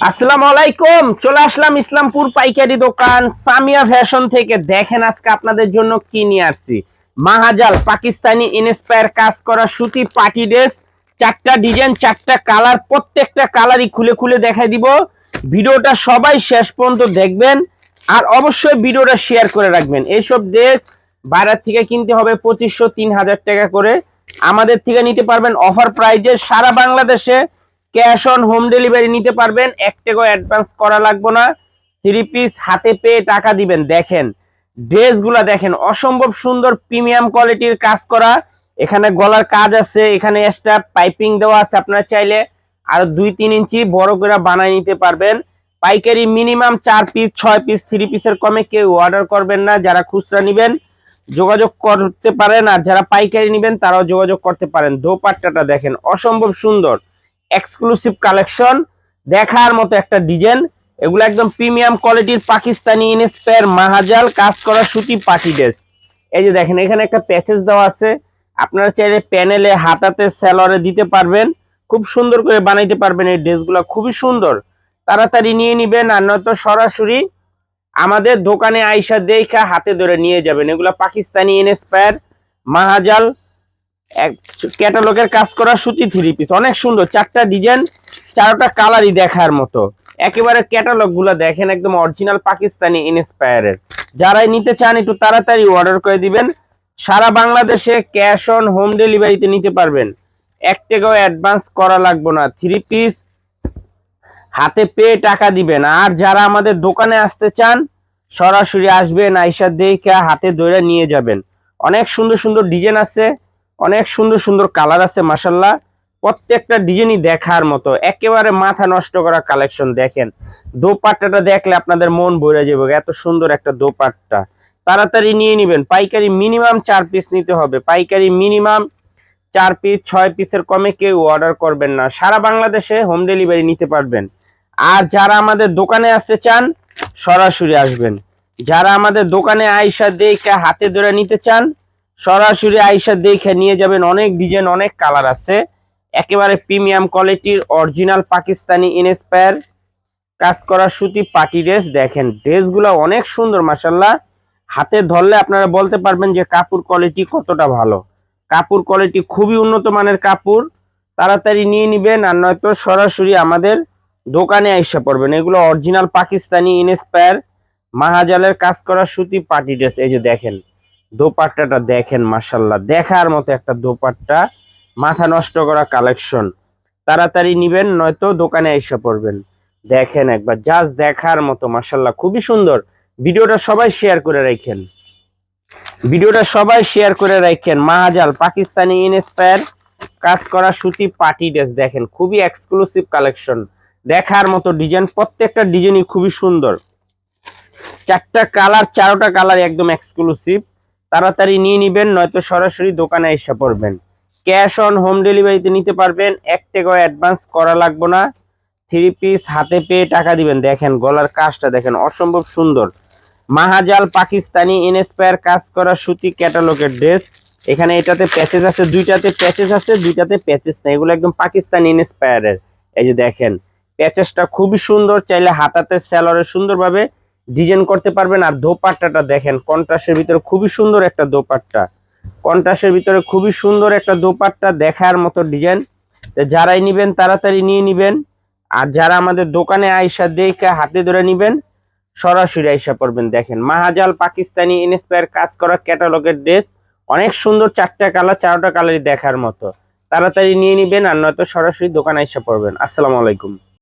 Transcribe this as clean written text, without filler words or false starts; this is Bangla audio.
আসসালামু আলাইকুম। চলে আসলাম ইসলামপুর পাইকারি দোকান সামিয়া ফ্যাশন থেকে। দেখেন আজকে আপনাদের জন্য কি নিয়ে আসছি। মাহাজাল পাকিস্তানি ইনস্পায়ার কাজ করা সুতি পার্টি ড্রেস, চারটা ডিজাইন, চারটা কালার, প্রত্যেকটা কালারই খুলে খুলে দেখাই দিব। ভিডিওটা সবাই শেষ পর্যন্ত দেখবেন আর অবশ্যই ভিডিওটা শেয়ার করে রাখবেন। এইসব ড্রেস বাইরের থেকে কিনতে হবে 2500-3000 টাকা করে, আমাদের থেকে নিতে পারবেন অফার প্রাইজে। সারা বাংলাদেশে ক্যাশ অন হোম ডেলিভারি নিতে পারবেন, 1 টাকাও অ্যাডভান্স করা লাগবে না। 3 পিস হাতে পেয়ে টাকা দিবেন। দেখেন ড্রেসগুলো দেখেন, অসম্ভব সুন্দর প্রিমিয়াম কোয়ালিটির কাজ করা। এখানে গলার কাজ আছে, এখানে এক্সট্রা পাইপিং দেওয়া আছে। আপনারা চাইলে আর 2-3 ইঞ্চি বড় করে বানাই নিতে পারবেন। পাইকারি মিনিমাম 4 পিস 6 পিস 3 পিসের কমে কেউ অর্ডার করবেন না। যারা খুচরা নেবেন যোগাযোগ করতে পারেন, আর যারা পাইকারি নেবেন তারাও যোগাযোগ করতে পারেন। দোপাট্টাটা দেখেন, অসম্ভব সুন্দর এক্সক্লুসিভ কালেকশন, দেখার মতো একটা ডিজাইন। এগুলো একদম প্রিমিয়াম কোয়ালিটির পাকিস্তানি ইনস্পায়ার মাহাজাল কাজ করা সুতি পার্টি ড্রেস। এই যে দেখেন, এখানে একটা প্যাচেস দেওয়া আছে। আপনারা চাইলে প্যানেলে, হাতাতে, সেলরে দিতে পারবেন, খুব সুন্দর করে বানাইতে পারবেন। এই ড্রেসগুলো খুবই সুন্দর, তাড়াতাড়ি নিয়ে নিবেন। আর নয়তো সরাসরি আমাদের দোকানে আইসা দেখা হাতে ধরে নিয়ে যাবেন। এগুলো পাকিস্তানি ইনস্পায়ার মাহাজাল ক্যাটালগের কাজ করা সুতি 3 পিস, অনেক সুন্দর। চারটা ডিজাইন, চারটা কালারই দেখার মতো। একেবারে ক্যাটালগ গুলো দেখেন, একদম অরিজিনাল পাকিস্তানি ইনস্পায়ারের। যারাই নিতে চান একটু তাড়াতাড়ি অর্ডার করে দিবেন। সারা বাংলাদেশে ক্যাশ অন হোম ডেলিভারিতে নিতে পারবেন, 1 টাকাও অ্যাডভান্স করা লাগবে না। 3 পিস হাতে পেয়ে টাকা দিবেন। আর যারা আমাদের দোকানে আসতে চান সরাসরি আসবেন, আইসা দেখে হাতে ধরে নিয়ে যাবেন। অনেক সুন্দর সুন্দর ডিজাইন আছে, অনেক সুন্দর সুন্দর কালার আছে মাশাল্লাহ। প্রত্যেকটা ডিজাইনই দেখার মতো, একেবারে মাথা নষ্ট করা কালেকশন। দেখেন দোপাট্টাটা দেখলে আপনাদের মন ভরে যাবে, এত সুন্দর একটা দোপাট্টা। তাড়াতাড়ি নিয়ে নেবেন। পাইকারি মিনিমাম 4 পিস নিতে হবে, পাইকারি মিনিমাম 4 পিস 6 পিসের কমে কেউ অর্ডার করবেন না। সারা বাংলাদেশে হোম ডেলিভারি নিতে পারবেন। আর যারা আমাদের দোকানে আসতে চান সরাসরি আসবেন। যারা আমাদের দোকানে আইসা দেখে হাতে ধরে নিতে চান সরাসরি আইসা দেখে নিয়ে যাবেন। অনেক ডিজাইন, অনেক কালার আছে। একেবারে প্রিমিয়াম কোয়ালিটির অরিজিনাল পাকিস্তানি ইনস্পায়ার কাজ করা সুতি পার্টি ড্রেস। দেখেন ড্রেসগুলো অনেক সুন্দর মাশাল্লাহ। হাতে ধরলে আপনারা বলতে পারবেন যে কাপড় কোয়ালিটি কতটা ভালো। কাপড় কোয়ালিটি খুবই উন্নত মানের কাপড়। তাড়াতাড়ি নিয়ে নিবেন, আর নয়তো সরাসরি আমাদের দোকানে আইসা পড়বেন। এগুলো অরিজিনাল পাকিস্তানি ইনস্পায়ার মাহাজালের কাজ করা সুতি পার্টি ড্রেস। এই যে দেখেন দোপাট্টাটা দেখেন মাশাল্লাহ, দেখার মতো একটা দোপাট্টা, মাথা নষ্ট করা কালেকশন। তাড়াতাড়ি নিবেন, নয়তো দোকানে আইসা পড়বেন। দেখেন একবার, জাস্ট দেখার মতো মাশাল্লাহ, খুবই সুন্দর। ভিডিওটা সবাই শেয়ার করে রাখেন, ভিডিওটা সবাই শেয়ার করে রাখেন। মাহাজাল পাকিস্তানি ইনস্পায়ার কাজ করা সুতি পার্টি ড্রেস। দেখেন খুবই এক্সক্লুসিভ কালেকশন, দেখার মতো ডিজাইন। প্রত্যেকটা ডিজাইনই খুবই সুন্দর। চারটা কালার, চারোটা কালার একদম এক্সক্লুসিভ। তাড়াতাড়ি নিয়ে নিবেন, নয়তো সরাসরি দোকানে এসে পড়বেন। ক্যাশ অন হোম ডেলিভারিতে নিতে পারবেন, 1 টাকাও অ্যাডভান্স করা লাগবে না। 3 পিস হাতে পেয়ে টাকা দিবেন। দেখেন গলার কাজটা দেখেন, অসম্ভব সুন্দর। মাহাজাল পাকিস্তানি ইনস্পায়ার কাজ করা সুতি ক্যাটালগের ড্রেস। এখানে এটাতে প্যাচেস আছে, দুইটাতে প্যাচেস আছে, দুইটাতে প্যাচেস নেই। এগুলো একদম পাকিস্তানি ইনস্পায়ারের। এই যে দেখেন প্যাচেসটা খুবই সুন্দর, চাইলে হাতাতে সেলরে সুন্দরভাবে ডিজাইন করতে পারবেন। আর দোপাট্টাটা দেখেন, কন্ট্রাস্টের ভিতরে খুবই সুন্দর একটা দোপাট্টা, কন্ট্রাস্টের ভিতরে খুবই সুন্দর একটা দোপাট্টা, দেখার মতো ডিজাইন। যারাই নিবেন তাড়াতাড়ি নিয়ে নিবেন। আর যারা আমাদের দোকানে আইসা দেখে হাতে ধরে নিবেন সরাসরি আইসা পড়বেন। দেখেন মাহাজাল পাকিস্তানি ইনস্পায়ার কাজ করা ক্যাটালগের ড্রেস, অনেক সুন্দর। চারটা কালার, চারটা কালারই দেখার মতো। তাড়াতাড়ি নিয়ে নিবেন, আর নয়তো সরাসরি দোকানে আইসা পড়বেন। আসসালামু আলাইকুম।